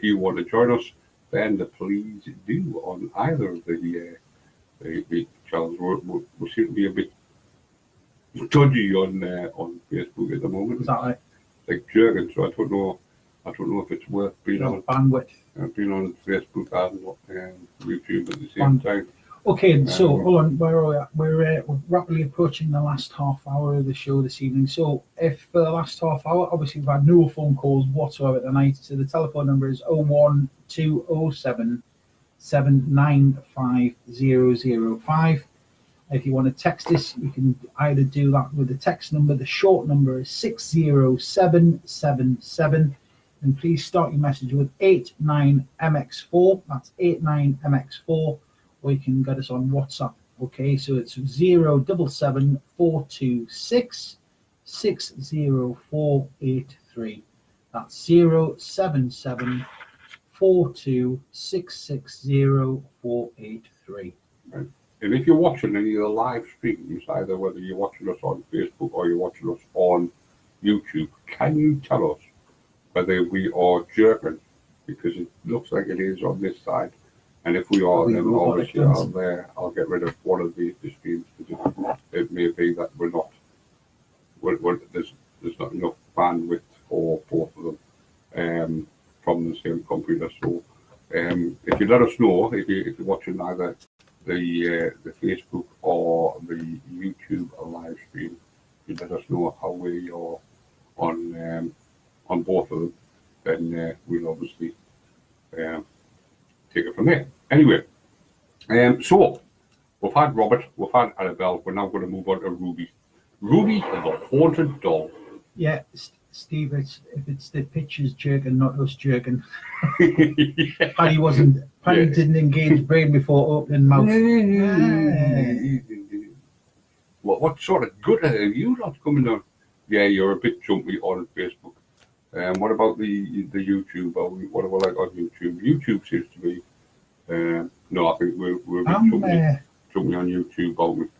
you want to join us, then please do on either of the channels. We seem to be a bit dodgy on Facebook at the moment. Is that right? Like jerking, so I don't know if it's worth being on bandwidth. Being on Facebook and YouTube at the same time. Okay, so hold on, we're rapidly approaching the last half hour of the show this evening. So if for the last half hour, obviously we've had no phone calls whatsoever tonight, so the telephone number is 01207 795 005. If you want to text us, you can either do that with the text number. The short number is 60777. And please start your message with 89MX4. That's 89MX4. Or you can get us on WhatsApp. Okay, so it's 077 426 60483. That's 077 426 60483. Right. And if you're watching any of the live streams, either whether you're watching us on Facebook or you're watching us on YouTube, can you tell us whether we are jerking? Because it looks like it is on this side. And if we are, then obviously I'll get rid of one of the streams, because it may be that we're not. There's not enough bandwidth for both of them from the same computer. So if you let us know, if you're watching either the Facebook or the YouTube live stream, you let us know how we are on both of them, then we'll obviously take it from there. Anyway, so we've had Robert, we've had Annabelle, we're now going to move on to Ruby. Ruby, the haunted doll. Yeah, Steve, if it's the pictures jerking, not us jerking. Yeah. Paddy didn't engage brain before opening mouth. What sort of good are you not coming on? Yeah, you're a bit jumpy on Facebook. What about the YouTube? What about like on YouTube? YouTube seems to be. No, I think we're a bit jumpy on YouTube, aren't we? Do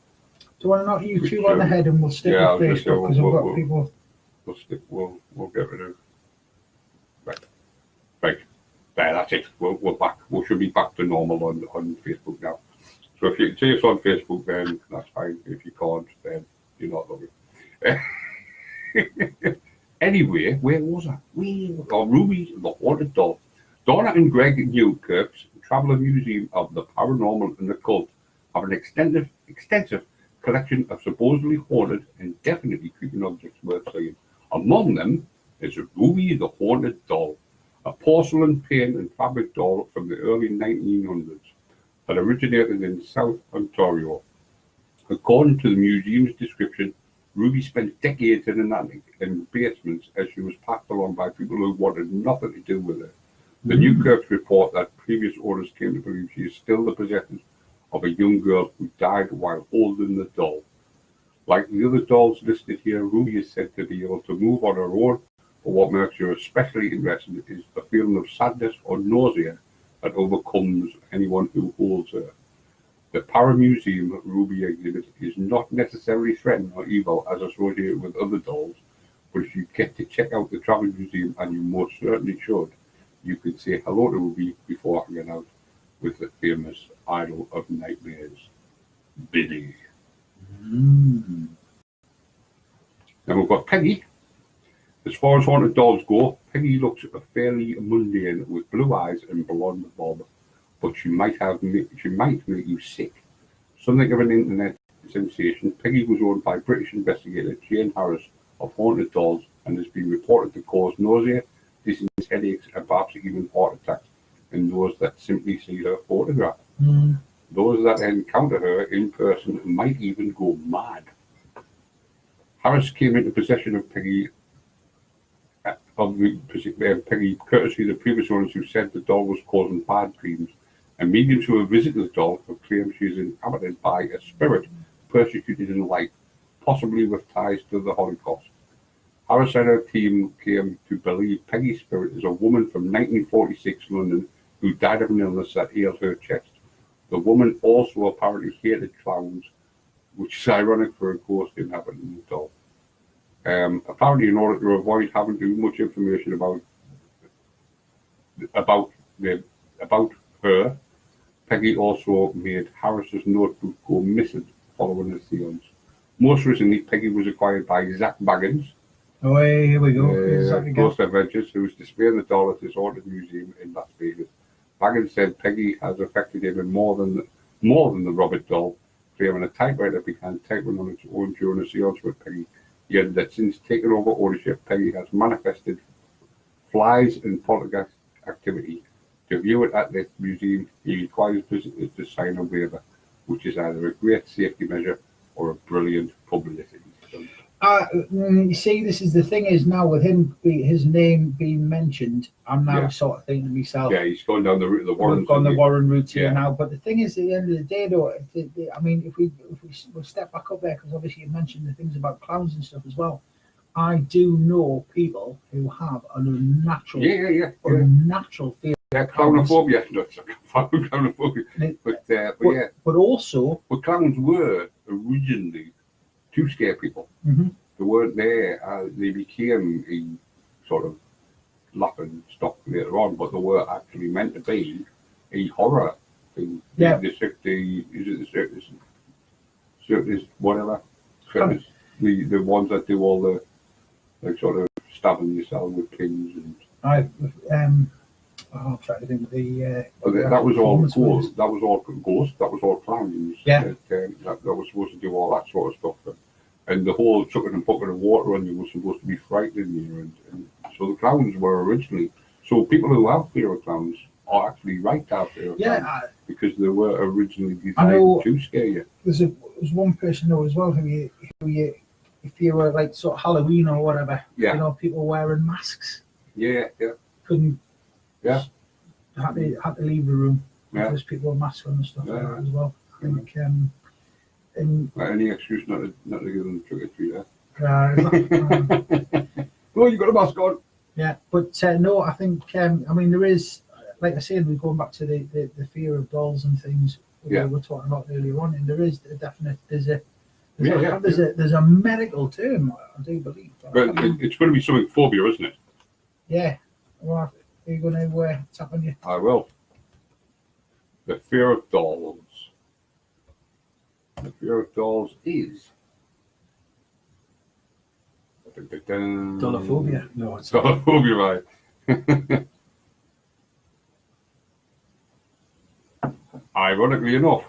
you want to knock YouTube on the head and we'll stick with Facebook, because we've got people. We'll get rid of. Right. There, that's it. We're back. We should be back to normal on Facebook now. So if you can see us on Facebook, then that's fine. If you can't, then you're not looking. Anyway, where was I? Ruby, the haunted doll. Donna and Greg Newkirk's Traveller Museum of the Paranormal and Occult have an extensive collection of supposedly haunted and definitely creepy objects worth seeing. Among them is Ruby the Haunted Doll, a porcelain, paint and fabric doll from the early 1900s that originated in South Ontario. According to the museum's description, Ruby spent decades in an attic and basements as she was passed along by people who wanted nothing to do with her. The Newkirks report that previous owners came to believe she is still the possession of a young girl who died while holding the doll. Like the other dolls listed here, Ruby is said to be able to move on her own, but what makes her especially interesting is the feeling of sadness or nausea that overcomes anyone who holds her. The Paramuseum Ruby exhibit is not necessarily threatening or evil as associated with other dolls, but if you get to check out the Travel Museum, and you most certainly should, you can say hello to Ruby before hanging out with the famous idol of nightmares, Billy. Then we've got Peggy. As far as haunted dolls go, Peggy looks fairly mundane with blue eyes and blonde bob, but she might make you sick. Something of an internet sensation, Peggy was owned by British investigator Jane Harris of Haunted Dolls and has been reported to cause nausea, dizziness, headaches, and perhaps even heart attacks in those that simply see her photograph. Those that encounter her in person might even go mad. Harris came into possession of Peggy courtesy of the previous owners who said the doll was causing bad dreams, and mediums who have visited the doll have claimed she is inhabited by a spirit persecuted in life, possibly with ties to the Holocaust. Harris and her team came to believe Peggy's spirit is a woman from 1946 London who died of an illness that ailed her chest. The woman also apparently hated clowns, which is ironic for a ghost inhabiting the doll. Apparently, in order to avoid having too much information about about her, Peggy also made Harris's notebook go missing following a seance. Most recently, Peggy was acquired by Zach Baggins, Oh, hey, here we go. Here's Zach again. Ghost Adventures, who is displaying the doll at this haunted museum in Las Vegas. Baggins said Peggy has affected him more than the Robert doll, claiming a typewriter began typing on its own during a seance with Peggy. He added that since taking over ownership, Peggy has manifested flies and poltergeist activity. To view it at this museum, he requires visitors to sign a waiver, which is either a great safety measure or a brilliant publicity stunt. You see, this is the thing is now with him, his name being mentioned, I'm now sort of thinking to myself. Yeah, he's gone down the route of the Warren. We've gone the Warren route here now. But the thing is, at the end of the day, though, I mean, if we step back up there, because obviously you mentioned the things about clowns and stuff as well. I do know people who have an unnatural, unnatural fear. Yeah, clownophobia. Clownophobia. But also, clowns were originally to scare people. Mm-hmm. They weren't there. They became a sort of laughing stock later on, but they were actually meant to be a horror thing. Yeah. The circus, whatever. Circus, the ones that do all the like sort of stabbing yourself with pins and. I'll try to think of the. That was all ghosts. That was all ghosts. That was all clowns. Yeah. That was supposed to do all that sort of stuff. And the whole chucking and bucket of water on you was supposed to be frightening you. And so the clowns were originally. So people who have fear of clowns are actually right to have fear of clowns because they were originally designed to scare you. There's one person though as well who you if you were like sort of Halloween or whatever, you know, people wearing masks. Yeah. Couldn't. Yeah. Had to leave the room because people with masks on and stuff like that as well. I think. Any excuse not to give them trick or treat. Oh, you got a mask on. Yeah, but no, I think I mean there is, like I said, we're going back to the fear of dolls and things we were talking about earlier on, and there is a definite there's a medical term, I do believe. But it's going to be something phobia, isn't it? Yeah. Well, are you going to tap on you? I will. The fear of dolls. The fear of dolls is. Dollophobia. No, it's Dollophobia, right. Ironically enough,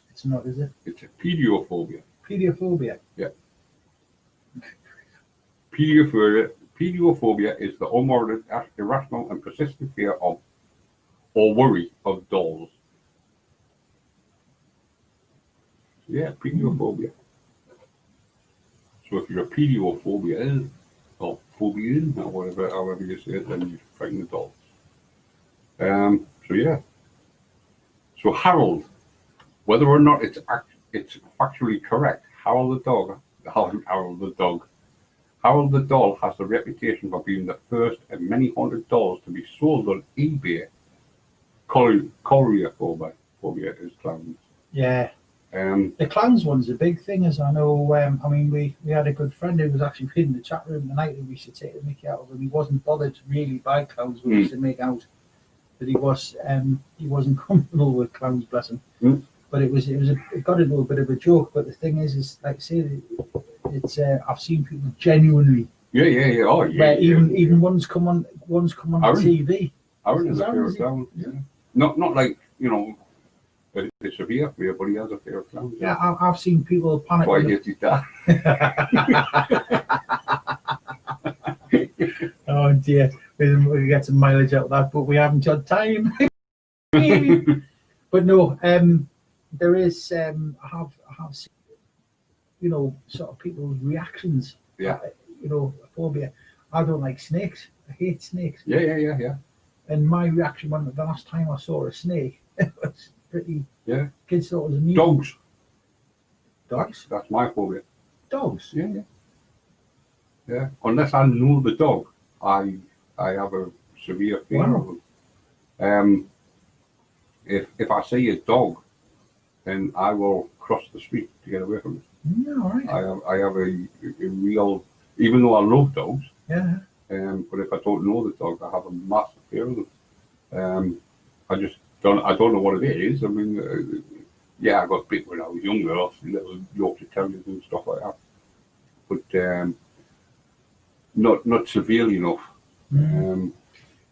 it's not, is it? It's a pediophobia. Pediophobia. Yeah. Pediophobia is the unwarranted, irrational, and persistent fear of or worry of dolls. Yeah, pediophobia. So if you're a pediophobia or phobia or whatever, however you say it, then you're frightened of dolls. So yeah. So Harold, whether or not it's factually correct, Harold the doll has the reputation for being the first of many haunted dolls to be sold on eBay. Choreophobia is clowns. Yeah. The clowns one's a big thing, as I know. I mean, we had a good friend who was actually in the chat room tonight, and we used to take the mickey out of him. He wasn't bothered really by clowns. We used to make out that he wasn't comfortable with clowns, bless him. But it got into a bit of a joke. But the thing is like I say, it's I've seen people genuinely. Yeah. Oh yeah. Even one's come on the TV. Aaron is a fear of clowns. Yeah. Not like a severe fear, but he has a fear of clowns. Yeah, I've seen people panic. Why he his dad. Oh dear, we get some mileage out of that, but we haven't had time. But no, there is. I have seen, sort of people's reactions. Yeah. Phobia. I don't like snakes. I hate snakes. Yeah. And my reaction when the last time I saw a snake was pretty. Yeah. Kids thought it was amusing. Dogs. That's my phobia. Dogs. Yeah. Unless I know the dog, I have a severe fear of them. If I see a dog, then I will cross the street to get away from it. Yeah, all right. I have a real, even though I love dogs. Yeah. But if I don't know the dog, I have a massive pair of them. I don't know what it is. I mean, yeah, I got bit when I was younger off little Yorkshire Terriers and stuff like that, but not severely enough.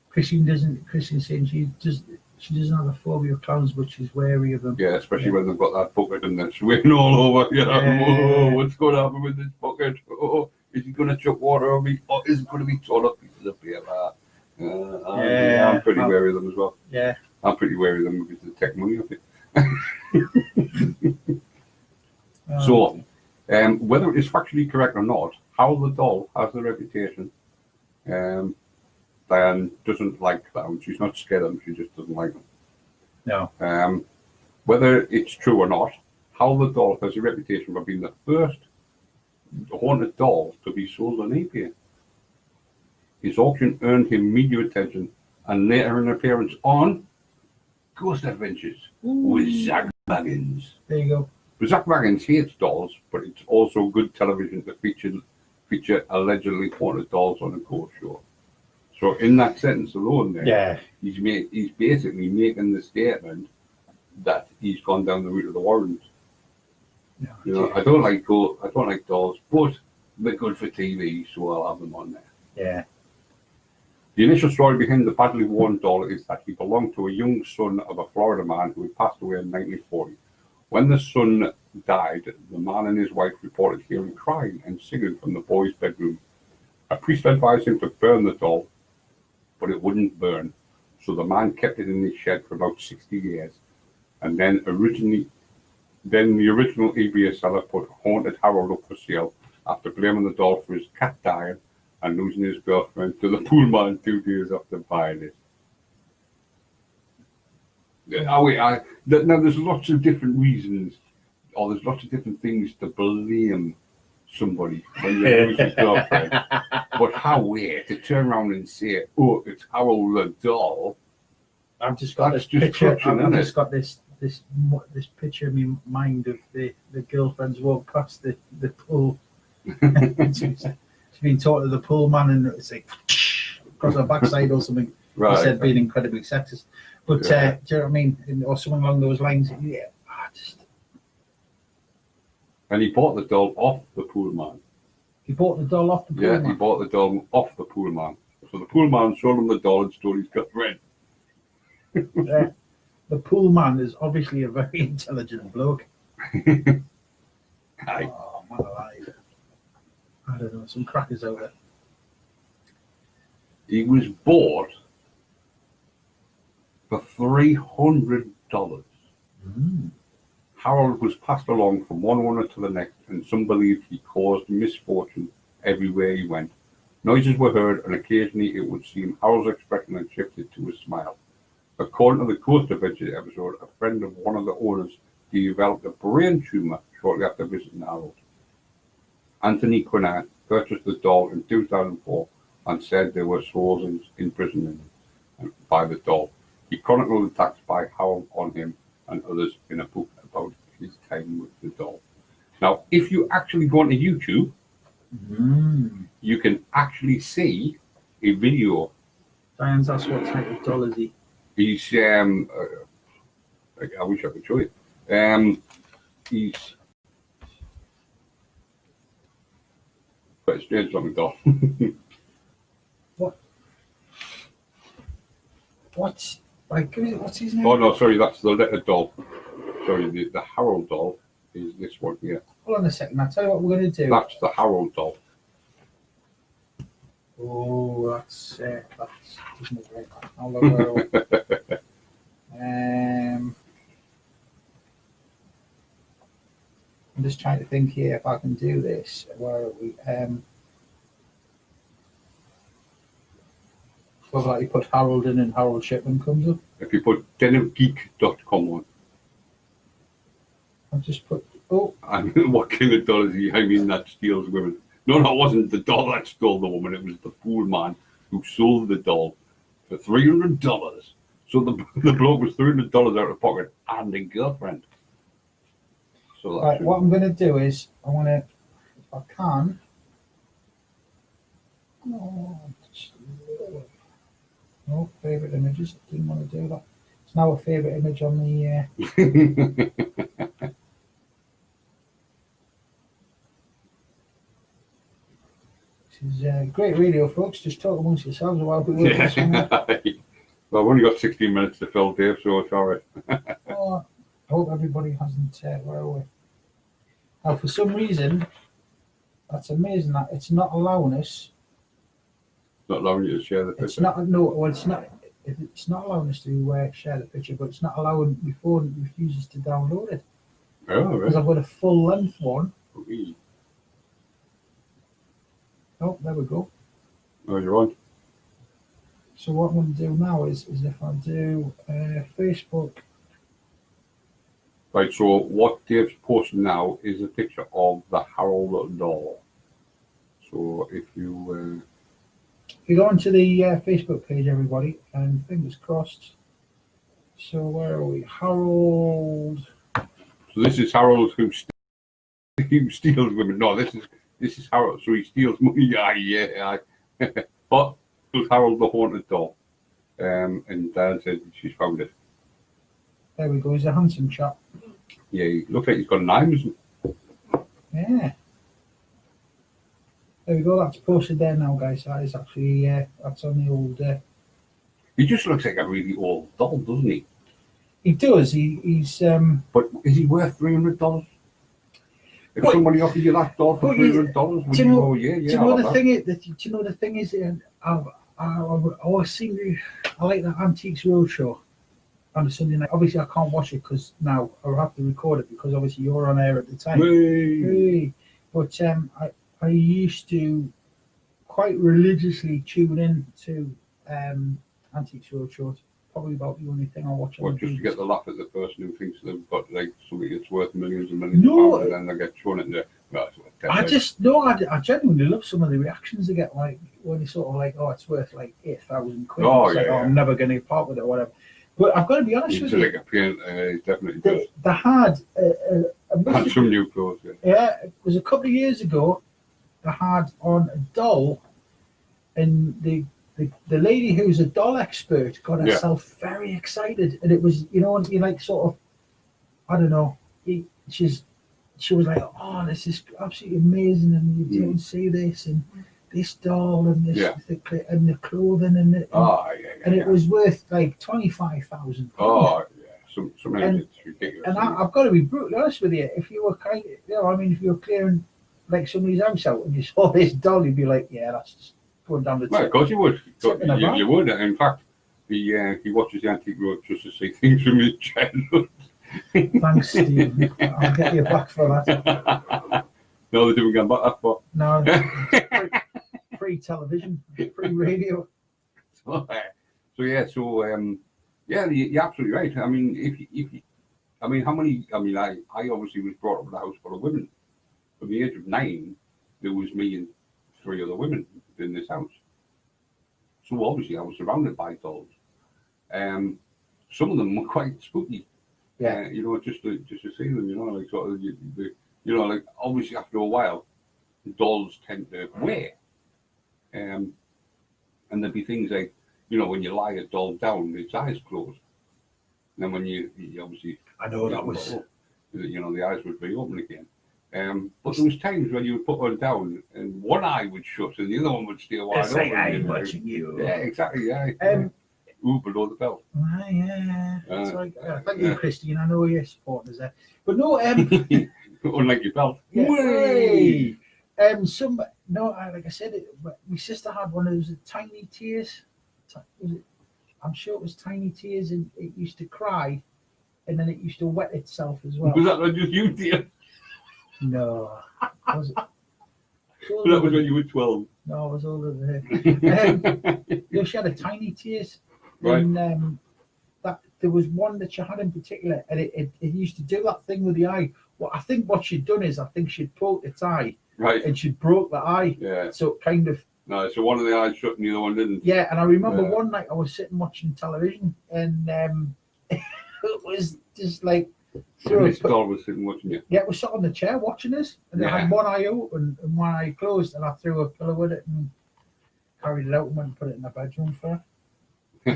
Christian's saying she doesn't have a phobia of clowns, but she's wary of them. Yeah, especially when they've got that bucket and they're swinging all over. You know, oh, what's going to happen with this bucket? Oh, is he going to chuck water on me? Or is it going to be torn up pieces of paper? I'm pretty wary of them as well. Yeah. I'm pretty wary of them because they take money off it. So, whether it is factually correct or not, Howell the doll has the reputation. Diane doesn't like clowns. She's not scared of them. She just doesn't like them. No. Whether it's true or not, Howell the doll has a reputation for being the first haunted doll to be sold on eBay. His auction earned him media attention and later an appearance on Ghost Adventures with Zach Baggins. There you go. Zach Baggins hates dolls, but it's also good television to feature allegedly haunted dolls on a ghost show. So in that sentence alone there, he's basically making the statement that he's gone down the route of the Warrens. No, you know, I don't like dolls, but they're good for TV, so I'll have them on there. Yeah. The initial story behind the badly worn doll is that he belonged to a young son of a Florida man who had passed away in 1940. When the son died, the man and his wife reported hearing crying and singing from the boy's bedroom. A priest advised him to burn the doll, but it wouldn't burn, so the man kept it in his shed for about 60 years. And then the original eBay seller put Haunted Harold up for sale after blaming the doll for his cat dying and losing his girlfriend to the pool man 2 days after buying it. Now, there's lots of different reasons, or there's lots of different things to blame somebody when you lose your girlfriend. But to turn around and say, oh, it's Harold the doll. I've just got this picture. I've just got this picture in my mind of the girlfriend's walk past the pool. She's been talking to the pool man and it's like across her backside or something. Right. He said being incredibly sexist. But do you know what I mean? Or something along those lines. Yeah. And he bought the doll off the pool man. He bought the doll off the pool man? Yeah, he bought the doll off the pool man. So the pool man sold him the doll and stole his girlfriend. The pool man is obviously a very intelligent bloke. Aye. Oh, man alive. I don't know, some crackers out there. He was bought for $300. Harold was passed along from one owner to the next, and some believe he caused misfortune everywhere he went. Noises were heard, and occasionally it would seem Harold's expression had shifted to a smile. According to the Ghost Adventures episode, a friend of one of the owners developed a brain tumor shortly after visiting Harold. Anthony Quinnan purchased the doll in 2004 and said there were souls in prison by the doll. He chronicled attacks by Harold on him and others in a book about his time with the doll. Now, if you actually go onto YouTube, you can actually see a video. Diane's asked what type of doll is he? He's, I wish I could show you. He's quite a strange looking doll. What's his name? Oh no, sorry, that's the letter doll. Sorry, the Harold doll is this one here. Hold on a second, I'll tell you what we're going to do. That's the Harold doll. Oh, that's isn't it great? I'll look I'm just trying to think here if I can do this. Where are we? Well, like you put Harold in and Harold Shipman comes up. If you put denimgeek.com on. I've just put, I mean, what kind of doll is he? I mean, that steals women. No, it wasn't the doll that stole the woman. It was the fool man who sold the doll for $300. So the bloke was $300 out of pocket and a girlfriend. So right, what I'm going to do is, I want to, if I can, Oh, favourite images. Didn't want to do that. It's now a favourite image on the. This is great radio, folks. Just talk amongst yourselves while we work this one out. Well, we've only got 16 minutes to fill, Dave, so it's all right. Oh, I hope everybody hasn't. Where are we? Now, for some reason, that's amazing that it's not allowing us. Not allowing you to share the picture. It's not. No, well, it's not. It's not allowing us to share the picture, but it's not allowing my phone refuses to download it. Oh, right. Because I've got a full length one. Okay. Oh, there we go. Oh, you're on. So what I'm going to do now is if I do Facebook. Right, so what Dave's posting now is a picture of the Harold doll. So if you go onto the Facebook page, everybody, and fingers crossed. So where are we? Harold. So this is Harold who steals women. No, this is Harold. So he steals money. Yeah. But it was Harold the haunted doll. And Dad said she's found it. There we go. He's a handsome chap. Yeah, he looks like he's got an eye, doesn't he? Yeah. There we go. That's posted there now, guys. That is actually that's on the old. He just looks like a really old doll, doesn't he? He does. He's. But is he worth $300? If somebody offered you that doll for $300, would you go, yeah? Do you know the thing is? Do you know the thing is? I always seem to. I like that Antiques Roadshow on a Sunday night. Obviously, I can't watch it because now I'll have to record it because obviously you're on air at the time. Hey. But I used to quite religiously tune in to Antiques Roadshow. It's probably about the only thing I watch. Or just to get the laugh at the person who thinks they've got like something that's worth millions and millions of pounds, and then they get thrown into. I genuinely love some of the reactions they get, like when they sort of like, oh, it's worth like £8,000. Oh, yeah, I'm never going to part with it or whatever. But I've got to be honest with you. Like a paint, definitely does. They had and some new clothes. Yeah, it was a couple of years ago. They had on a doll, and the lady who's a doll expert got herself very excited, and it was, you know, you like sort of, I don't know, she was like, oh, this is absolutely amazing, and you don't see this, and this doll, and this, and the clothing, and it was worth like £25,000. Oh, yeah, it's ridiculous. And I've got to be brutally honest with you. If you were if you were clearing like somebody's house out and you saw this doll, you'd be like, yeah, that's just going down the tip. Well, of course you would. You would. In fact, he watches the Antique Road just to see things from his childhood. Thanks, Steve. I'll get you back for that. No, they didn't get back that far. No, free television, free radio. So you're absolutely right. I mean, how many? I mean, I obviously was brought up in a house full of women. From the age of 9, there was me and 3 other women in this house. So obviously, I was surrounded by dolls. Some of them were quite spooky. Yeah. Just to see them, like sort of, like obviously after a while, dolls tend to wear. And there'd be things like, when you lie a doll down, its eyes close. And then when you obviously, I know that was, the eyes would be open again. But there was times when you would put one down and one eye would shut and the other one would stay wide open. It's like I'm watching you. Yeah, exactly. Yeah. Ooh, below the belt. Yeah. Thank you, Christine. I know you're supporting us there. But no, unlike your belt. Yeah. Way. Like I said, my sister had one of those tiny tears. I'm sure it was tiny tears, and it used to cry, and then it used to wet itself as well. Was that not just you, dear? No. Was it? That was when you were 12. No, I was older than her. She had a tiny tears. Right. And that there was one that she had in particular, and it used to do that thing with the eye. Well, I think what she'd done is, I think she'd poked its eye. Right. And she'd broke the eye. Yeah. So it kind of. No, so one of the eyes shut and the other one didn't. Yeah, and I remember one night I was sitting watching television, and it was just like. This doll was sitting watching you. Yeah, it was sat on the chair watching us, and I had one eye open and one eye closed, and I threw a pillow with it and carried it out and went and put it in the bedroom for her.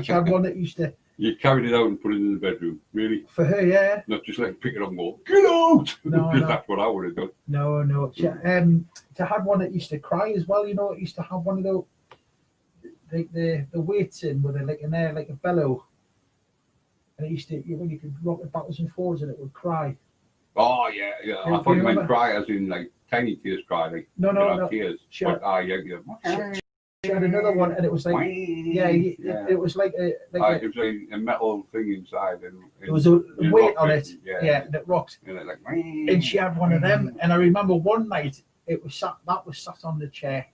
She had one that used to, You carried it out and put it in the bedroom, really? for her, yeah. Not just like pick it up and go, get out! No, Because no. that's what I would have done. No. She had one that used to cry as well. You know, it used to have one of those, the weights in with like an air, like a bellow. And it used to, when you could rock it backwards and forwards and it would cry. Oh, yeah. I thought you meant cry as in like tiny tears cry, like No. tears. She But, had, she had another one, and it was like, it was like it was a metal thing inside. And there was a weight on it, and it rocked. And, it like, And she had one of them, and I remember one night it was sat on the chair,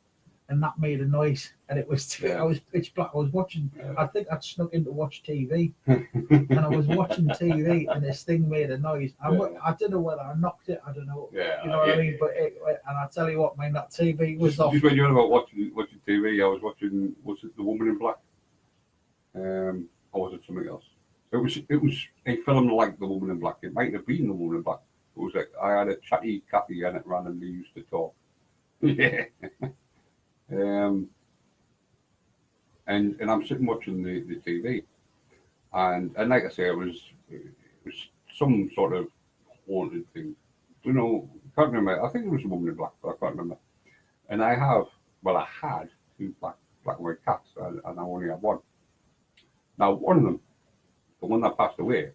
and that made a noise, and it was I was pitch black. I was watching. I think I'd snuck in to watch TV, and I was watching TV, and this thing made a noise. I don't know whether I knocked it. I don't know. Yeah, you know what I mean. But and I tell you what, man, that TV was off. Just when you're about watching TV, I was watching. Was it The Woman in Black? Or was it something else? It was a film like The Woman in Black. It might have been The Woman in Black. It was like I had a chatty Kathy and it randomly used to talk. Yeah. And I'm sitting watching the TV, and like I say, it was some sort of haunted thing. You know, can't remember. I think it was a Woman in Black, but I can't remember. And I had two black and white cats, and I only had one. Now, one of them, the one that passed away,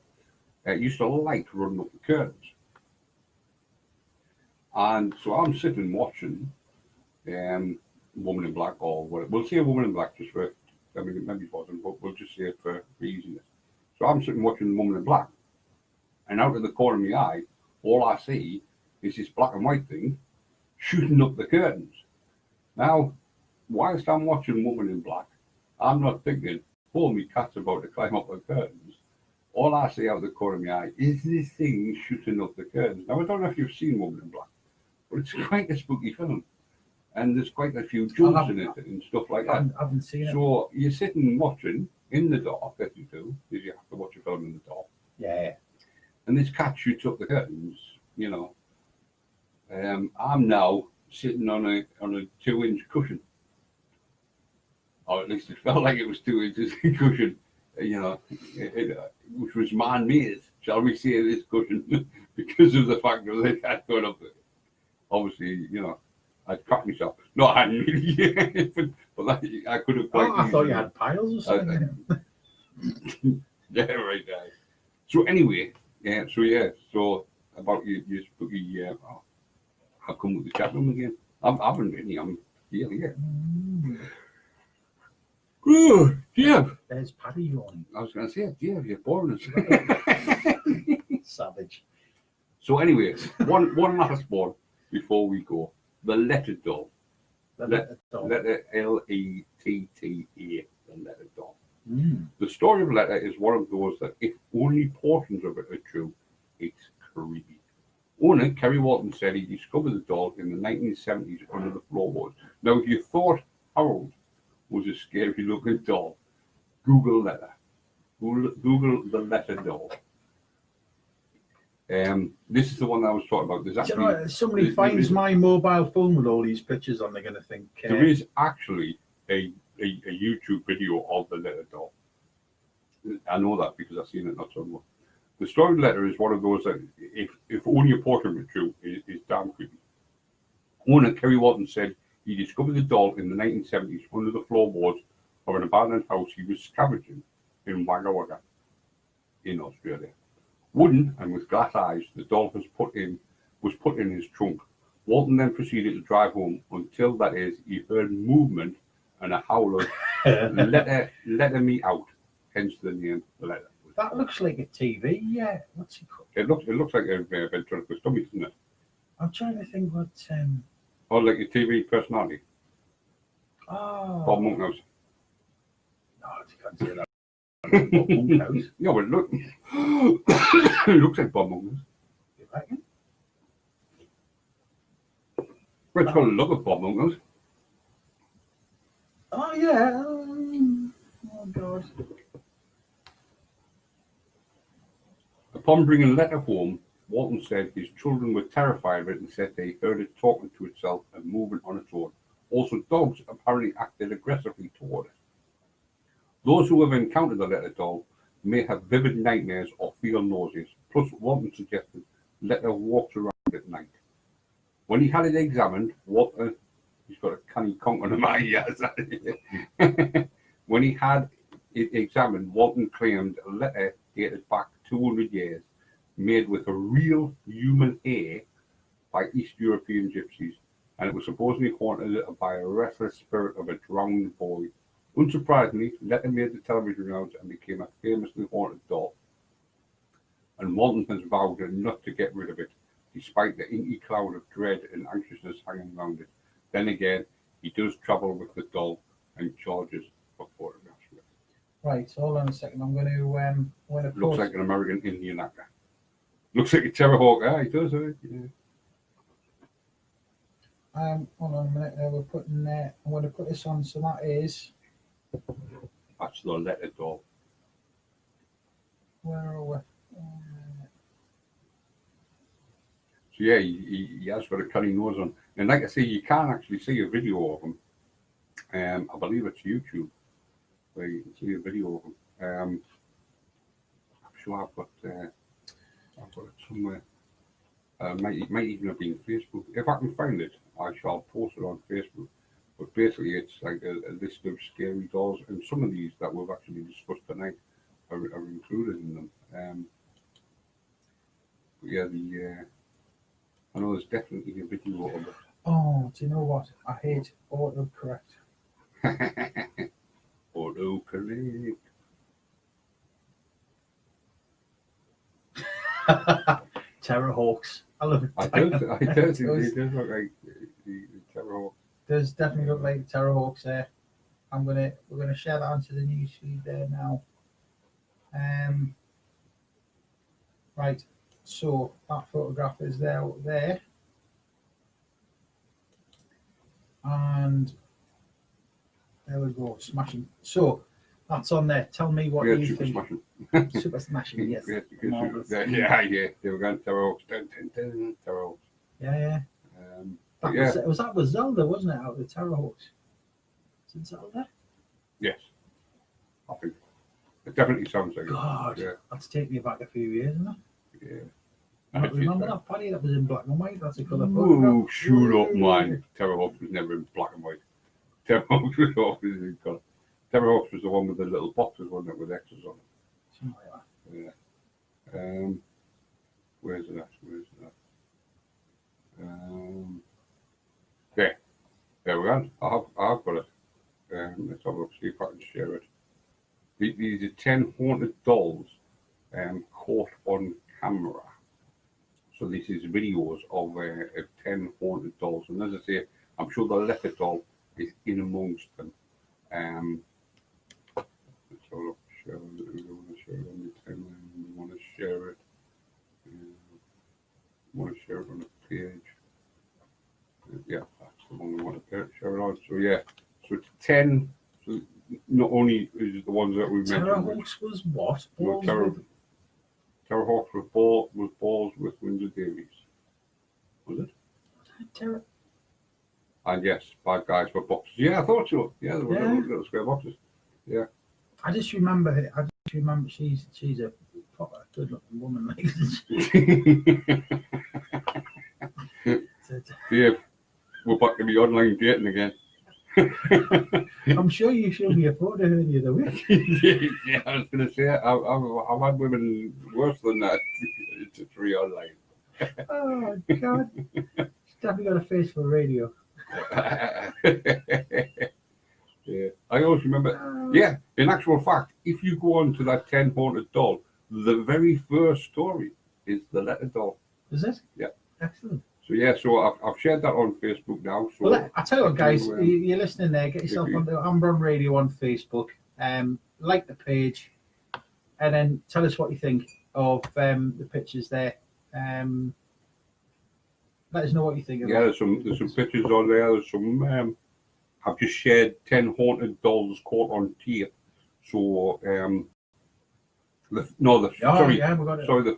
used to like running up the curtains, and so I'm sitting watching. Woman in Black, or what we'll say a Woman in Black just for, I mean, maybe it wasn't, but we'll just say it for easiness. So I'm sitting watching the Woman in Black, and out of the corner of my eye, all I see is this black and white thing shooting up the curtains. Now, whilst I'm watching Woman in Black, I'm not thinking, oh, my cat's about to climb up the curtains. All I see out of the corner of my eye is this thing shooting up the curtains. Now, I don't know if you've seen Woman in Black, but it's quite a spooky film. And there's quite a few jokes in it and stuff like that. I haven't seen it. So you're sitting watching in the dark, as you do, because you have to watch a film in the dark. Yeah. And this cat shoots up the curtains, you know. I'm now sitting on a 2-inch cushion. Or at least it felt like it was 2 inches cushion, you know, which was man-made, shall we say, this cushion, because of the fact that the cat got up there. Obviously, you know, I'd crack myself. No, I hadn't really. but I could have quite I thought you had piles or something. Yeah, right there. So anyway, so about your spooky, I'll come with the chat room again. I haven't really, I'm here yet. Oh, Jeff. There's Paddy yawning. I was going to say, Jeff, you're boring us. Savage. So anyway, one last one before we go. The letter doll. Letter L-E-T-T-A, the letter doll. The story of Letter is one of those that, if only portions of it are true, it's creepy. Owner Kerry Walton said he discovered the doll in the 1970s under the floorboards. Now, if you thought Harold was a scary-looking doll, Google Letter. Google the letter doll. This is the one that I was talking about. There's actually, somebody finds my mobile phone with all these pictures on, they're going to think. There is actually a YouTube video of the letter doll. I know that because I've seen it not so long. The story letter is one of those that, if only a portion of it true, is damn creepy. Owner Kerry Walton said he discovered the doll in the 1970s under the floorboards of an abandoned house he was scavenging in Wagga Wagga in Australia. Wooden and with glass eyes, the doll was put in his trunk. Walton then proceeded to drive home until, that is, he heard movement and a howl of "Let me out," hence the name, the letter. That looks like a TV, yeah. What's it called? It looks like a ventriloquist dummy, doesn't it? I'm trying to think what. Or like a TV personality. Oh. Bob Monkhouse. No, you can't say that. Bob Monkhouse. Yeah, well, look. It looks like Bob Monkhouse. You reckon? Well, it's got a look of Bob Monkhouse. Oh, yeah. Oh, God. Upon bringing Letter home, Walton said his children were terrified of it and said they heard it talking to itself and moving on its own. Also, dogs apparently acted aggressively toward it. Those who have encountered the letter doll may have vivid nightmares or feel nauseous. Plus, Walton suggested letter walks around at night. When he had it examined, Walter, he's got a canny conk on my ears. When he had it examined, Walton claimed a letter dated back 200 years, made with a real human hair by East European gypsies, and it was supposedly haunted by a restless spirit of a drowned boy. Unsurprisingly, the letter made the television rounds and became a famously haunted doll, and Walton has vowed not to get rid of it, despite the inky cloud of dread and anxiousness hanging around it. Then again, he does travel with the doll and charges for photographs with it. Right, so hold on a second. I'm going to Looks like an American Indian actor. Looks like a Terrahawk. He does, yeah. Hold on a minute. We're putting. I'm going to put this on. So that is. That's the letter doll. Where are we? So yeah, he has got a cunny nose on, and like I say, you can actually see a video of him. I believe it's YouTube where you can see a video of him. I'm sure I've got it somewhere. Might even have been Facebook. If I can find it, I shall post it on Facebook. But basically, it's like a list of scary dolls, and some of these that we've actually discussed tonight are included in them. But yeah, I know there's definitely a video of it. Oh, do you know what? I hate autocorrect. Autocorrect. Terrahawks. I love it. I do. It does look like the Terrahawk. Does definitely look like Terrahawks there. We're gonna share that onto the news feed there now. Right. So that photograph is there. And there we go, smashing. So that's on there. Tell me what you super think. Smashing. Super smashing, yes. Yeah, Marvelous. they were going Terrahawks. Terrahawks. Yeah. But Was that Zelda, wasn't it? Out of the Terrahawks. Is it Zelda? yes, I think it definitely sounds like God, it. Yeah, that's taken me back a few years, isn't it? yeah. Remember that Paddy that was in black and white? That's a colour photograph. Oh, shoot up, man. Terrahawks was never in black and white. Terrahawks was always in colour. Terrahawks was the one with the little boxes, wasn't it, with X's on it? Something like that. Yeah. Where's that? There we go. I've got it. Let's have a look, see if I can share it. These are 10 haunted dolls caught on camera. So this is videos of 10 haunted dolls. And as I say, I'm sure the leopard doll is in amongst them. Let's have a look. Share it. We want to share it on the timeline. We want to share it. We want to share it on the page. Yeah, that's the one we want to share it on. So yeah, so it's 10. So not only is it the ones that we mentioned. Terrahawks was what? Terrahawks was balls with Windsor Davies. Was it? And yes, bad guys were boxes. Yeah, I thought so. Yeah, there were little square boxes. Yeah. I just remember she's a proper good looking woman, like, Dave, we're back to the online dating again. I'm sure you showed me a photo of her the other week. Yeah, I was going to say, I've had women worse than that. It's just free online. Oh, God. She's definitely got a face for radio. Yeah, I always remember. Yeah, in actual fact, if you go on to that 10 haunted doll, the very first story is the letter doll. Is it? Yeah. Excellent. So yeah, so I've shared that on Facebook now. So well, I tell you what, guys, you're listening there. Get yourself on the Ambron Radio on Facebook. Like the page, and then tell us what you think of the pictures there. Let us know what you think. Yeah, there's some pictures on there. There's some. I've just shared 10 haunted dolls caught on tape. So the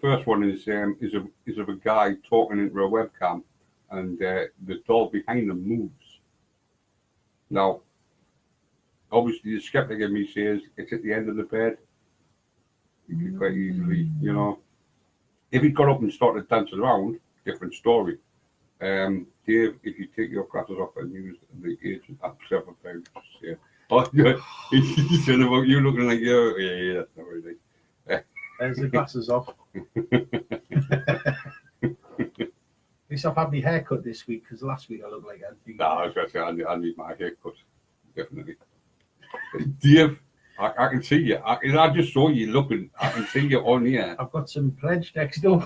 first one is of a guy talking into a webcam, and the doll behind him moves. Now, obviously the skeptic in me says it's at the end of the bed. You could quite easily, you know. If he got up and started dancing around, different story. Dave, if you take your glasses off and use the age of several times, yeah. Oh, he said about you looking like you. Yeah, that's not very nice. There's the glasses off. At least I've had my hair cut this week because last week I looked like anything. No, I was going to say I need my haircut, definitely. Dave, I can see you. I just saw you looking. I can see you on here. I've got some pledge next door.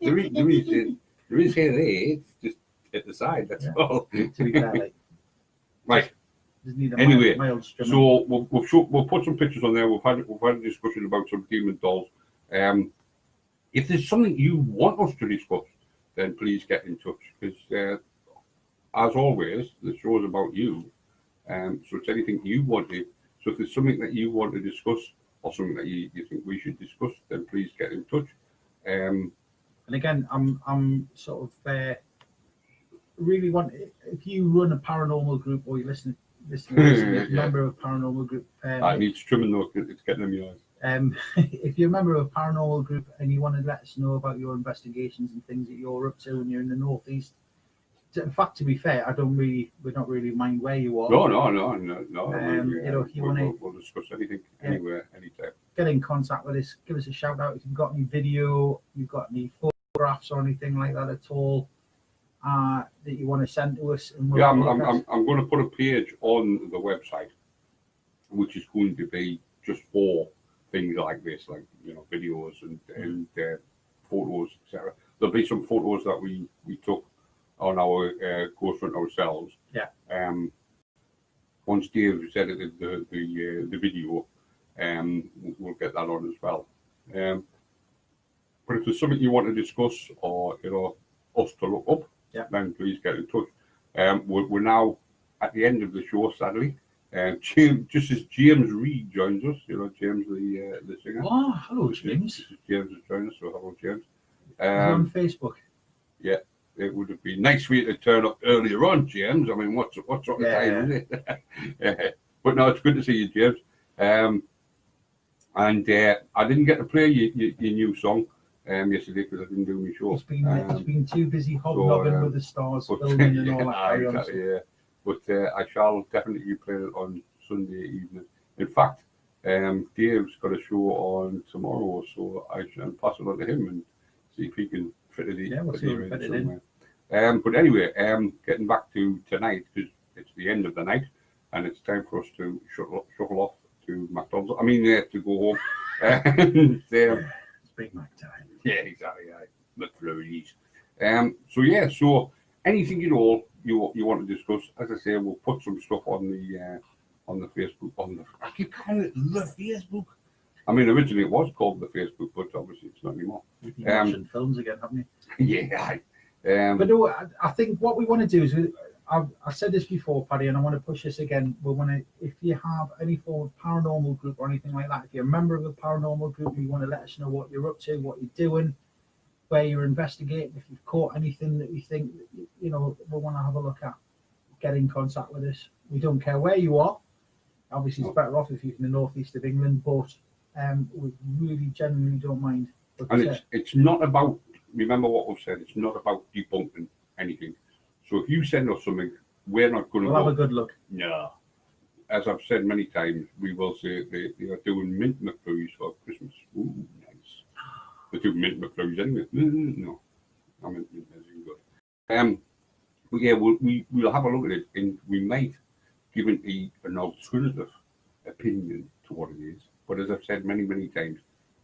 There is hair there. It's just at the side. That's all. To be fair, like, right. just need a Anyway, mild strumming. so we'll put some pictures on there. We've had a discussion about some demon dolls. If there's something you want us to discuss, then please get in touch. Because as always, the show is about you. So it's anything you want to. So if there's something that you want to discuss or something that you think we should discuss, then please get in touch. And again, I'm sort of really want, if you run a paranormal group or you listen to a member of a paranormal group, I need trimming though, it's getting in my eyes. If you're a member of a paranormal group and you want to let us know about your investigations and things that you're up to when you're in the northeast, in fact, to be fair, we don't really mind where you are. No. You know, if you want to, we'll discuss anything, anywhere, anytime. Get in contact with us. Give us a shout out if you've got any video, you've got any photographs or anything like that at all that you want to send to us. And we'll I'm going to put a page on the website, which is going to be just for things like this, like videos and photos, etc. There'll be some photos that we took on our course front ourselves. Yeah. Once Dave has edited the video, we'll get that on as well. But if there's something you want to discuss or us to look up, then please get in touch. We're now at the end of the show, sadly. Just as James Reed joins us, James the singer. Oh, hello, James. James has joined us, so hello, James. On Facebook. Yeah. It would have been nice for you to turn up earlier on, James. I mean, what sort of time is it? But no, it's good to see you, James. And I didn't get to play your new song yesterday because I didn't do my show. He's been too busy hobnobbing with the stars, filming and all that. Exactly, yeah. But I shall definitely be playing it on Sunday evening. In fact, Dave's got a show on tomorrow, so I shall pass it on to him and see if he can fit it in. Yeah, we'll see if fit it in. But anyway, getting back to tonight, because it's the end of the night, and it's time for us to shuffle off to McDonald's. I mean, to go home. It's Big Mac time. Yeah, exactly. McFlurries. So anything you want to discuss, as I say, we'll put some stuff on the Facebook. I keep calling it the Facebook. I mean, originally it was called the Facebook, but obviously it's not anymore. You've been watching films again, haven't you? Yeah. But no, I think what we want to do is, I said this before, Paddy, and I want to push this again. We want to, if you have any form of paranormal group or anything like that, if you're a member of a paranormal group, you want to let us know what you're up to, what you're doing, where you're investigating, if you've caught anything that you think, we want to have a look at, get in contact with us. We don't care where you are. Obviously, it's better off if you're in the northeast of England, but we really genuinely don't mind. But, and it's not about, remember what we've said, it's not about debunking anything. So if you send us something, we're not going to have a good look. No. As I've said many times, we will say they are doing mint McFlurries for Christmas. Ooh, nice. They do mint McFlurries anyway. No. I mean, mint isn't good. But yeah, we'll have a look at it, and we might give it an alternative opinion to what it is. But as I've said many, many times,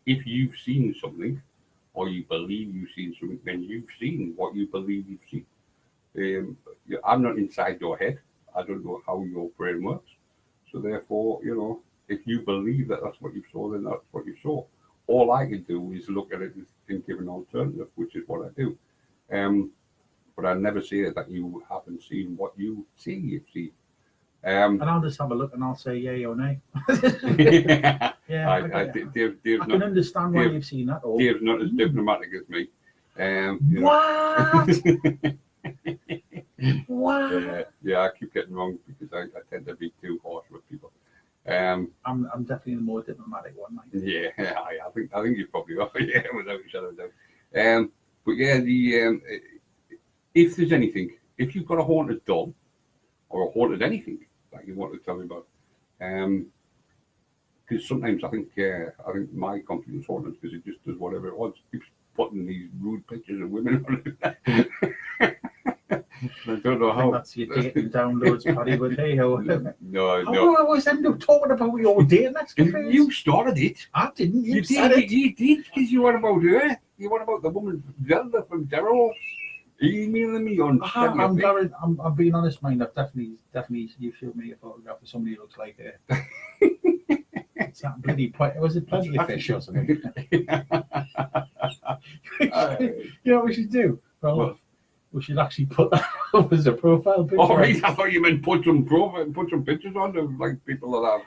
if you've seen something, or you believe you've seen something, then you've seen what you believe you've seen. I'm not inside your head. I don't know how your brain works. So therefore, if you believe that that's what you saw, then that's what you saw. All I can do is look at it and give an alternative, which is what I do. But I never say that you haven't seen what you see you've seen. And I'll just have a look and I'll say yay or nay. Yeah, I can understand why you've seen that. Dave's not as diplomatic as me. What? What? Yeah, I keep getting wrong because I tend to be too harsh with people. I'm definitely the more diplomatic one, mate. Yeah, I think you probably are. Yeah, without a shadow of doubt. But yeah, if there's anything, if you've got a haunted doll or a haunted anything that you want to tell me about, because sometimes I think my computer's haunted because it just does whatever it wants. It keeps putting these rude pictures of women on it. I don't know how. That's your dating downloads, Paddy, but hey, No, how do I always end up talking about your dating escapades? You started it. I didn't. You did. said it. You did because you want about her. You want about the woman Zelda from Daryl emailing me on. I'm being honest, mate. I've definitely you showed me a photograph of somebody who looks like her. It's that bloody was it Plenty of Fish or something? You know what we should do? Well, we should actually put that up as a profile picture. Oh, right. I thought you meant put some pictures on of like people that have.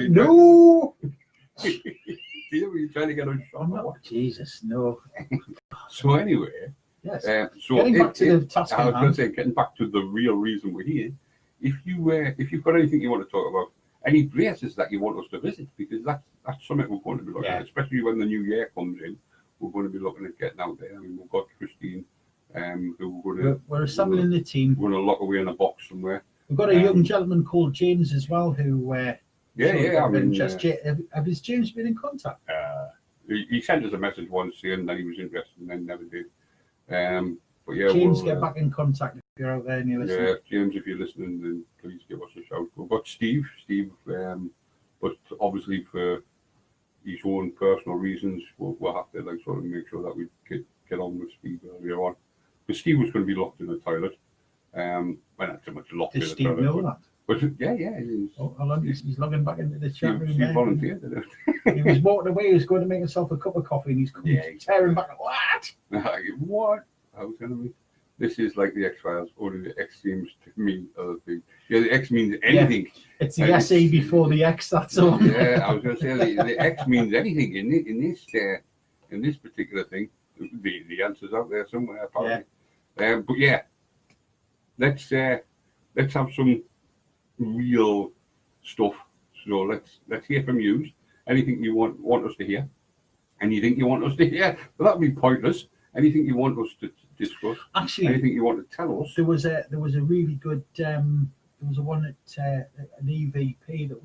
No. Were you trying to get on shot? Oh, Jesus, no. So anyway, yes. So getting back to the task. I was going to say, getting back to the real reason we're here. If you've got anything you want to talk about, any places that you want us to visit, because that's something we're going to be looking at, especially when the new year comes in. We're going to be looking at getting out there. I mean, we've got Christine. We're assembling the team. We're going to lock away in a box somewhere. We've got a young gentleman called James as well who. I mean, has James been in contact? He sent us a message once saying that he was interested and then never did. But yeah, James, get back in contact if you're out there and you're listening. Yeah, James, if you're listening, then please give us a shout. We've got Steve, but obviously for his own personal reasons, we'll have to sort of make sure that we get on with Steve earlier on. But Steve was going to be locked in the toilet. Well, not so much locked in the Steve toilet. Know that? But yeah. He's logging back into the chat room. He volunteered. He was walking away. He was going to make himself a cup of coffee, and he's tearing back. What? What? I was going to be. This is like the X-Files. Only the X seems to mean other things. Yeah, the X means anything. Yeah, it's the SA before the X. That's all. Yeah, I was going to say the X means anything in this particular thing. The answer's out there somewhere, apparently. Yeah. But yeah, let's have some real stuff. So let's hear from you. Anything you want us to hear? Anything you want us to hear? Well, that would be pointless. Anything you want us to discuss? Actually, anything you want to tell us? There was a really good. There was a one at an EVP that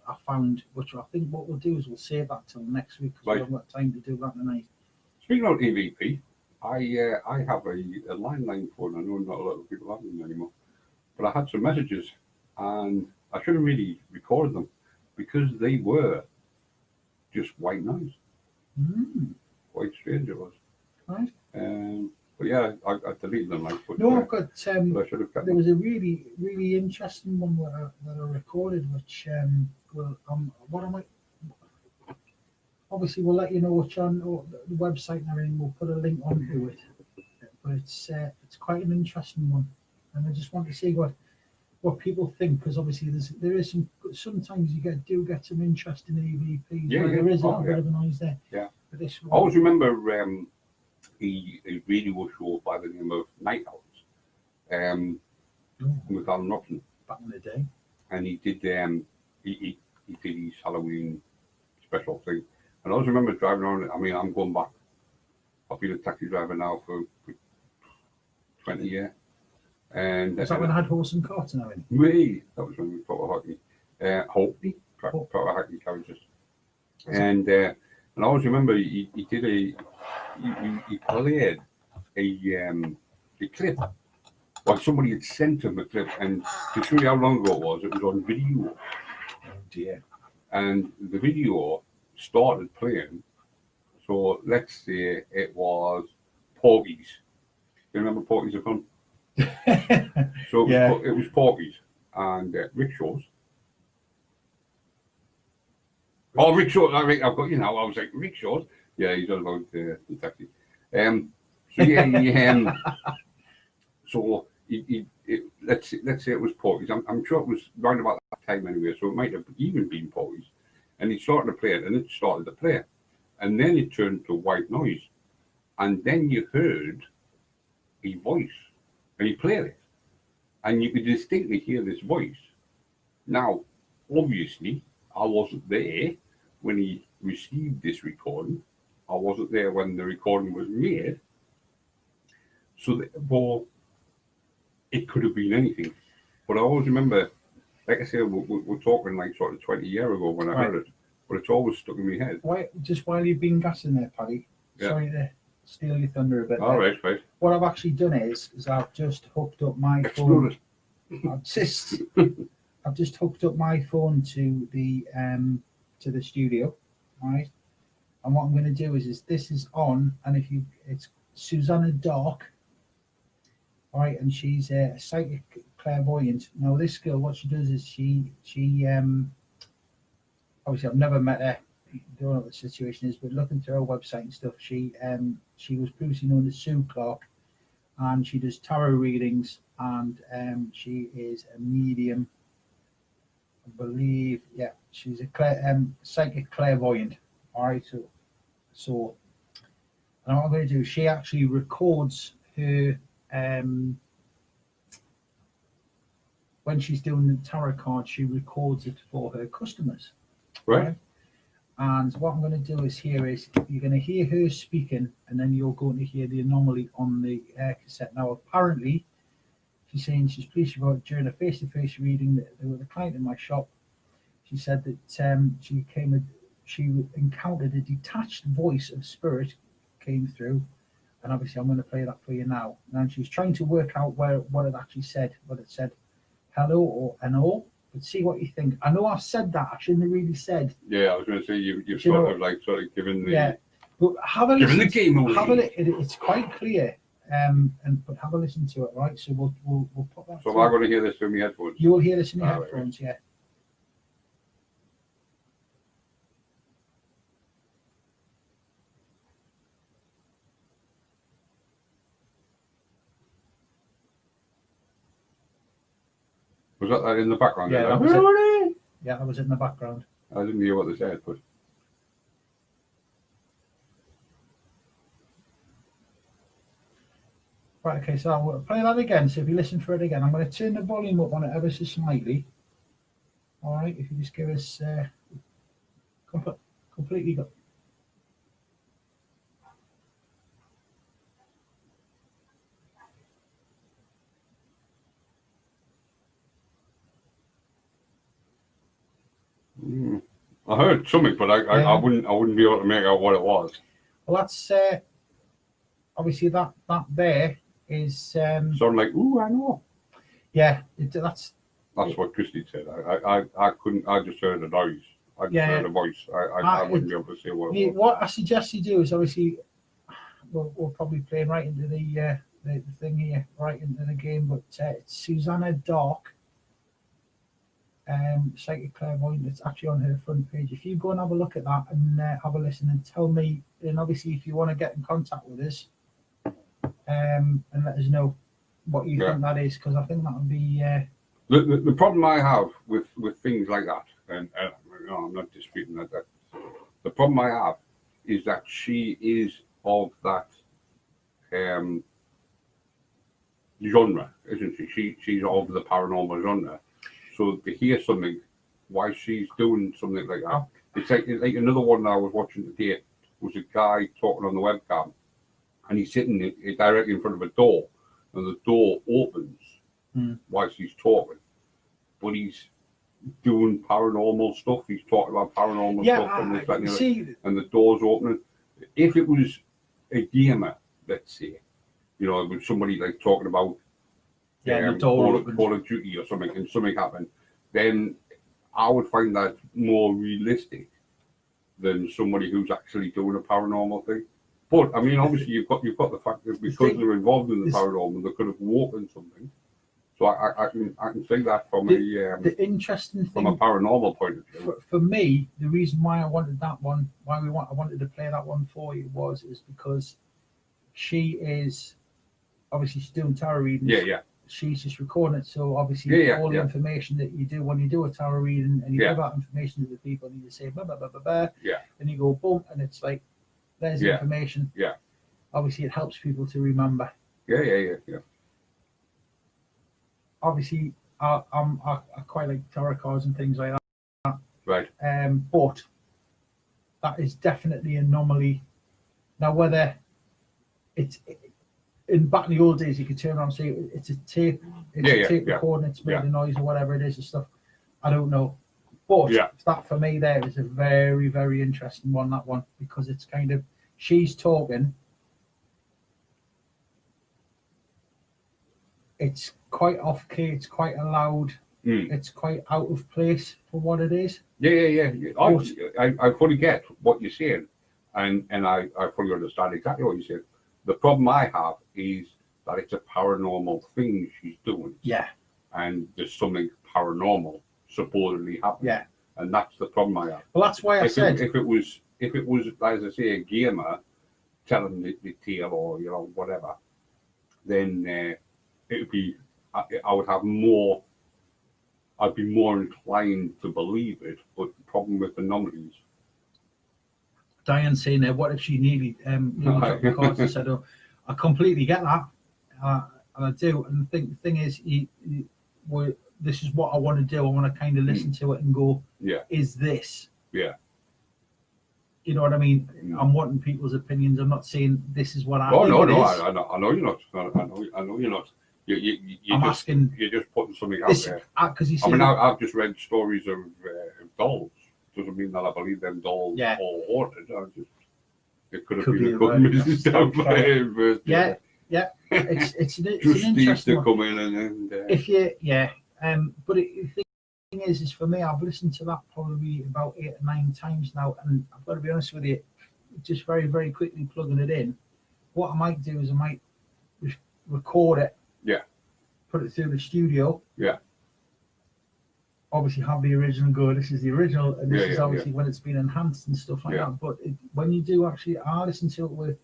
I found, which I think what we'll do is we'll save that till next week because we haven't got time to do that tonight. Speaking of EVP, I have a landline phone. I know not a lot of people have them anymore, but I had some messages and I should have really recorded them because they were just white noise. Quite strange it was. Right. But yeah, I deleted them. I've got. I should have kept there was a really, really interesting one that I recorded, which what am I? Obviously, we'll let you know which on the website and everything. We'll put a link onto it. But it's quite an interesting one, and I just want to see what people think because obviously there is sometimes you get some interesting EVPs. Yeah, there is a little bit of a noise there. Yeah. But this one, I always remember a radio show by the name of Night Owls, with Alan Robson back in the day, and he did he did his Halloween special thing. And I always remember driving around. I mean, I'm going back. I've been a taxi driver now for 20 years. And was that when I had horse and cart and everything? That was when we proper Hockney, proper Hackney carriages. And I always remember he played a clip. Well, somebody had sent him a clip, and to show you how long ago it was on video. Oh dear. And the video started playing. So let's say it was Porky's. You remember Porky's the Fun? So it was Porky's and rickshaws. Oh, rickshaws! I've got I was like rickshaws. Yeah, he's all about the taxi. So let's say it was Porky's. I'm sure it was round about that time anyway. So it might have even been Porky's. And he started to play it, and it started to play, and then it turned to white noise, and then you heard a voice, and he played it, and you could distinctly hear this voice. Now, obviously, I wasn't there when he received this recording. I wasn't there when the recording was made. So, therefore, it could have been anything. But I always remember, like I said, we're talking like sort of 20 years ago when I heard it, but it's always stuck in my head. Just while you've been gassing there, Paddy, sorry to steal your thunder a bit. All right. What I've actually done is I've just hooked up my phone. I've just hooked up my phone to the studio, right? And what I'm going to do is this is on, and it's Susanna Dark, right? And she's a psychic clairvoyant. Now this girl, what she does is she obviously I've never met her. Don't know what the situation is, but looking through her website and stuff, she was previously known as Sue Clark, and she does tarot readings, and she is a medium, I believe. Yeah, she's a psychic clairvoyant. All right, so and what I'm going to do, she actually records her when she's doing the tarot cards, she records it for her customers. Right. And what I'm going to do is you're going to hear her speaking, and then you're going to hear the anomaly on the cassette. Now, apparently, she's saying she's pleased about during a face-to-face reading that there was a client in my shop. She said that she encountered a detached voice of spirit came through, and obviously I'm going to play that for you now. Now she's trying to work out what it actually said, whether it said hello or no. But see what you think. I know I've said that. I shouldn't have really said. Yeah, I was going to say you've sort of given the but have a listen. The game away. It's quite clear. But have a listen to it, right? So we'll put that. So am I going to hear this through my headphones? You will hear this in your headphones, right. Yeah. Was that in the background? Yeah, that was it. Yeah, that was in the background. I didn't hear what they said, but. Right, okay, so I'll play that again. So if you listen for it again, I'm going to turn the volume up on it ever so slightly. All right, if you just give us completely go. I heard something, but I wouldn't be able to make out what it was. Well, that's obviously that there is Sound like I know. Yeah, that's what Christy said. I couldn't. I just heard a noise. I just heard a voice. I wouldn't be able to say what it was. What I suggest you do is obviously we're probably playing right into the thing here, right into the game. But it's Susanna Dark. Psychic clairvoyant. It's actually on her front page. If you go and have a look at that and have a listen and tell me, and obviously if you want to get in contact with us, and let us know what you think that is, because I think that would be. The problem I have with things like that, and I'm not disputing that. The problem I have is that she is of that genre, isn't she? She's of the paranormal genre. So to hear something, why she's doing something like that, it's like another one that I was watching today was a guy talking on the webcam, and he's sitting directly in front of a door, and the door opens while he's talking, but he's doing paranormal stuff. He's talking about paranormal stuff, and the door's opening. If it was a gamer, let's say, it was somebody like talking about. Call of Duty or something, and something happened, then I would find that more realistic than somebody who's actually doing a paranormal thing. But I mean, obviously, you've got the fact that because they're involved in the paranormal, they could have woken something. So I can say that from the interesting thing from a paranormal point of view. For me, the reason why I wanted that one, I wanted to play that one for you is because she is obviously she's doing tarot readings. Yeah. She's just recording it, so obviously all the information that you do when you do a tarot reading and you give that information to the people and you say blah blah blah blah blah, and you go boom, and it's like there's the information. Yeah. Obviously, it helps people to remember. Yeah. obviously I quite like tarot cards and things like that. Right. But that is definitely an anomaly. Now, whether it's in back in the old days, you could turn around and say it's a tape, tape recording, it's made a noise or whatever it is and stuff. I don't know, but that for me there is a very, very interesting one. That one, because it's kind of she's talking. It's quite off key. It's quite loud. It's quite out of place for what it is. Yeah. I fully get what you're saying, and I fully understand exactly what you're saying. The problem I have is that it's a paranormal thing she's doing. Yeah. And there's something paranormal supposedly happening. Yeah. And that's the problem I have. Well, that's why I said if it was, as I say, a gamer telling the tale or whatever, then it would be. I would have more. I'd be more inclined to believe it. But the problem with anomalies. Diane's saying there, what if she nearly dropped the cards? I said, oh, I completely get that, and I do. And the thing is, this is what I want to do. I want to kind of listen to it and go, is this? Yeah. You know what I mean? I'm wanting people's opinions. I'm not saying this is what I think. No, I know you're not. I know you're not. I'm asking. You're just putting something out there. Because I've just read stories of dolls. Doesn't mean that I believe them dolls all haunted. It could have been a good Mrs. Doubtfire. Yeah. It's an just needs interesting to one. come in and if you but the thing is for me, I've listened to that probably about 8 or 9 times now, and I've got to be honest with you, just very, very quickly plugging it in. What I might do is I might record it, put it through the studio, obviously have the original go, this is the original, and this is obviously when it's been enhanced and stuff like that. But when you do actually, I listen to it with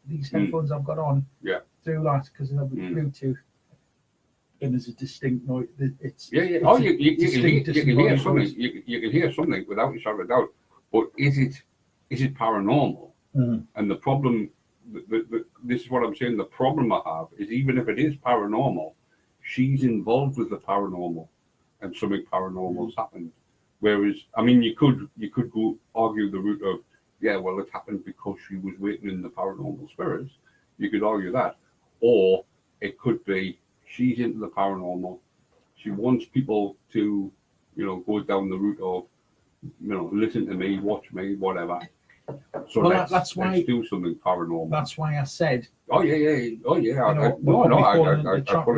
these headphones I've got on through that, because of the Bluetooth, and there's a distinct noise. It's Oh, you can hear something. You can hear something without a shadow of doubt. But is it paranormal? And the problem, this is what I'm saying. The problem I have is, even if it is paranormal, she's involved with the paranormal, and something paranormal's happened. Whereas, I mean, you could go argue the route of, well, it happened because she was waiting in the paranormal spirits. You could argue that, or it could be she's into the paranormal. She wants people to, go down the route of, listen to me, watch me, whatever. So let's do something paranormal. That's why I said. Oh yeah. The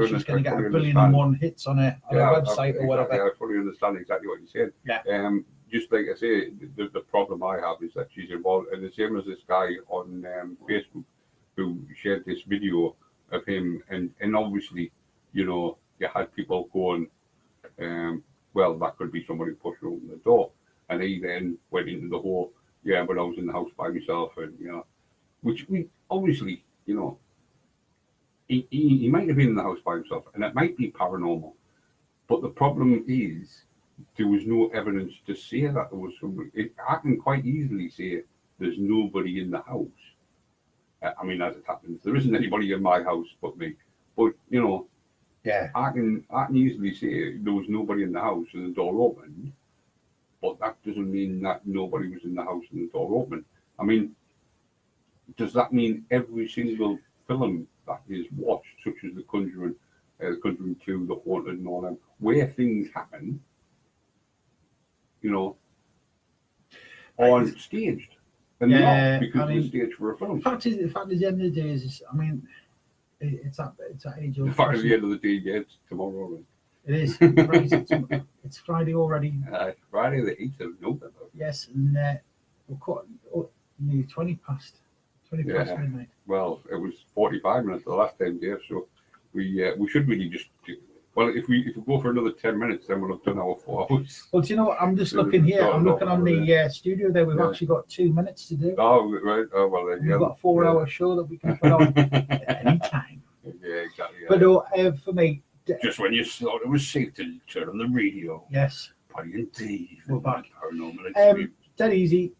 she's going to get 1,000,001 hits on a website or whatever. I fully understand exactly what you said. Yeah. Just like I say, the problem I have is that she's involved, and the same as this guy on Facebook who shared this video of him, and obviously, you had people going, well, that could be somebody pushing open the door, and he then went into the whole, but I was in the house by myself, and which we obviously, he might have been in the house by himself, and it might be paranormal, but the problem is there was no evidence to say that there was somebody. I can quite easily say there's nobody in the house. I mean, as it happens, there isn't anybody in my house but me. But I can easily say there was nobody in the house and the door opened. But that doesn't mean that nobody was in the house and the door opened. I mean, does that mean every single film that is watched, such as The Conjuring, The Conjuring 2, The Haunted, and all them, where things happen, aren't staged? And not because it's staged for a film. The fact is, at the end of the day, it's that age old. The fact at the end of the day, it's tomorrow already. It is. Right, it's Friday already. Friday the 8th of November. Yes, and we're nearly 20 past midnight. Well, it was 45 minutes the last time, Dave, so we should really just... Well, if we go for another 10 minutes, then we'll have done our 4 hours. Well, do you know what? I'm just looking here. I'm looking on the studio there. We've actually got 2 minutes to do. Oh, right. Oh, well, then, we've got a 4-hour show that we can put on at any time. Yeah, exactly. Yeah. But no, for me... Just when you thought it was safe to turn on the radio. Yes. Paddy and Dave. We're back. Paranormal. Dead easy.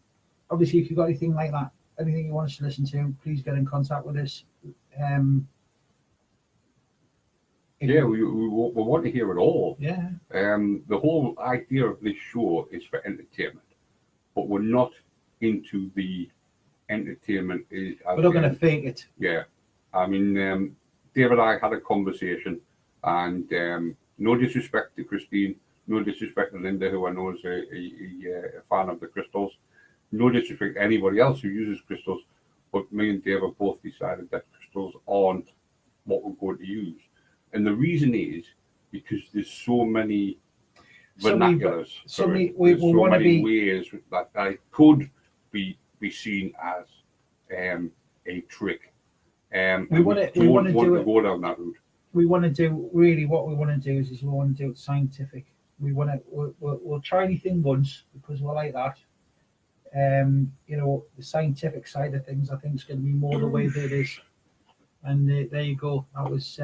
Obviously, if you've got anything like that, anything you want us to listen to, please get in contact with us. Yeah, we want to hear it all. Yeah. The whole idea of this show is for entertainment, but we're not into the entertainment. We're not going to fake it. Yeah, I mean, Dave and I had a conversation, and no disrespect to Christine, no disrespect to Linda, who I know is a fan of the crystals, no disrespect to anybody else who uses crystals, but me and Dave have both decided that crystals aren't what we're going to use. And the reason is because there's so many vernaculars. So many ways that I could be seen as a trick. We want to go down that route. We want to do really what we want to do is we want to do it scientific. We'll try anything once because we're like that. The scientific side of things, I think, is going to be more the way that it is. And there you go. That was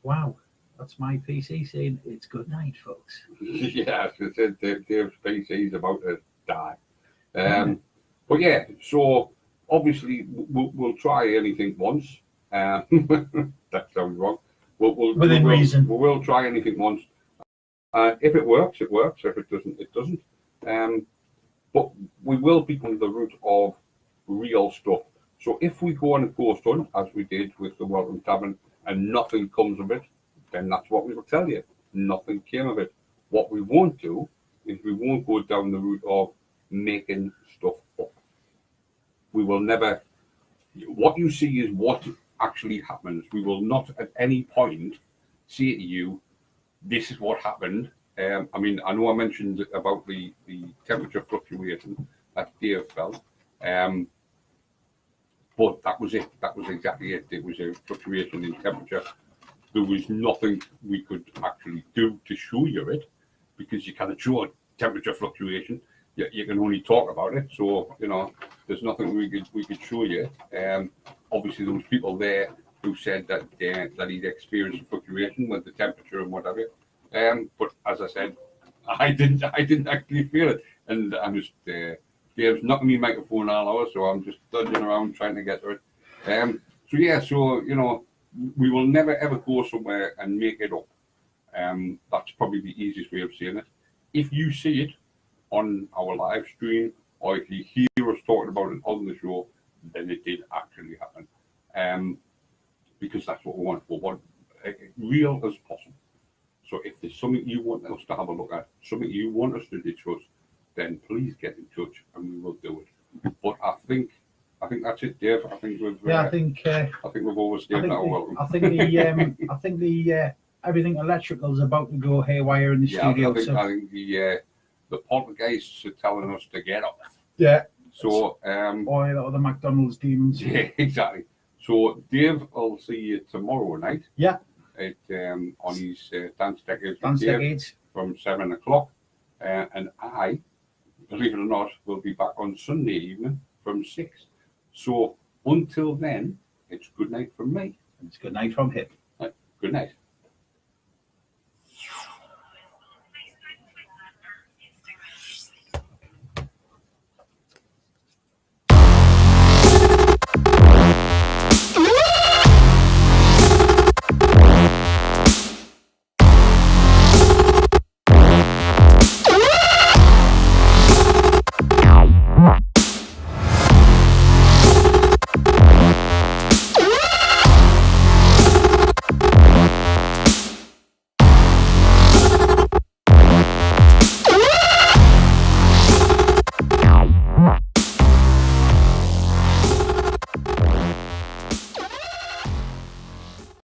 wow. That's my PC saying it's good night, folks. Yeah, it said Dave's PC is about to die. But yeah, so obviously we'll try anything once. That sounds wrong. Within reason. We will try anything once. If it works, it works. If it doesn't, it doesn't. But we will be on the route of real stuff. So if we go on a ghost hunt, as we did with the Welcome Tavern, and nothing comes of it, then that's what we will tell you. Nothing came of it. What we won't do is we won't go down the route of making stuff up. We will never. What you see is what actually happens. We will not at any point say to you, this is what happened. I mean, I know I mentioned about the temperature fluctuation that Dave felt. But that was it. That was exactly it. It was a fluctuation in temperature. There was nothing we could actually do to show you it because you can't show a temperature fluctuation. You can only talk about it. So, there's nothing we could show you. Obviously, there was people there who said that he'd experienced a fluctuation with the temperature and whatever. But as I said, I didn't actually feel it. And I'm just... Dave's knocking me microphone all hour, so I'm just dodging around trying to get to it. So we will never ever go somewhere and make it up. That's probably the easiest way of saying it. If you see it on our live stream, or if you hear us talking about it on the show, then it did actually happen. Because that's what we want. We want real as possible. So if there's something you want us to have a look at, something you want us to discuss, then please get in touch and we will do it. But I think that's it, Dave. I think we've we've overstayed that welcome. I think the everything electrical is about to go haywire in the studio. I think the poltergeists are telling us to get off. Yeah. So or the McDonald's demons. Yeah, exactly. So Dave, I'll see you tomorrow night. Yeah. At on his Dance Decades from 7:00, and I, believe it or not, will be back on Sunday evening from 6. So until then, it's good night from me. And it's good night from him. Good night.